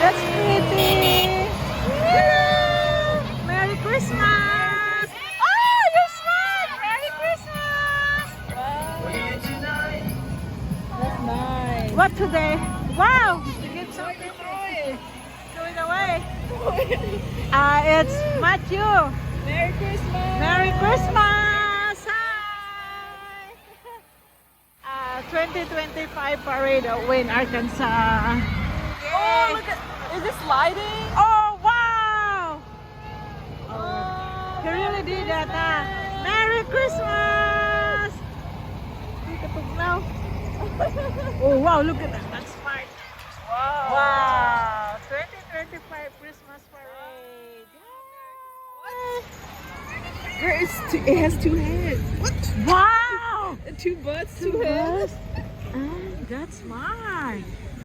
That's pretty. Hello. Merry Christmas. Oh, you're smart. Merry Christmas. That's nice. What today? Wow. You get something throw it away. It's Matthew. Merry Christmas. Merry Christmas. Hi. 2025 parade of Wayne, Arkansas. Oh, look at, is this sliding? Oh, wow! Oh, he really did that, huh? Merry Christmas! Now. Oh, wow, look at that. That's smart. Wow. Wow! 2025 Christmas parade. It has two heads. What? Wow! Two butts, two heads. That's smart.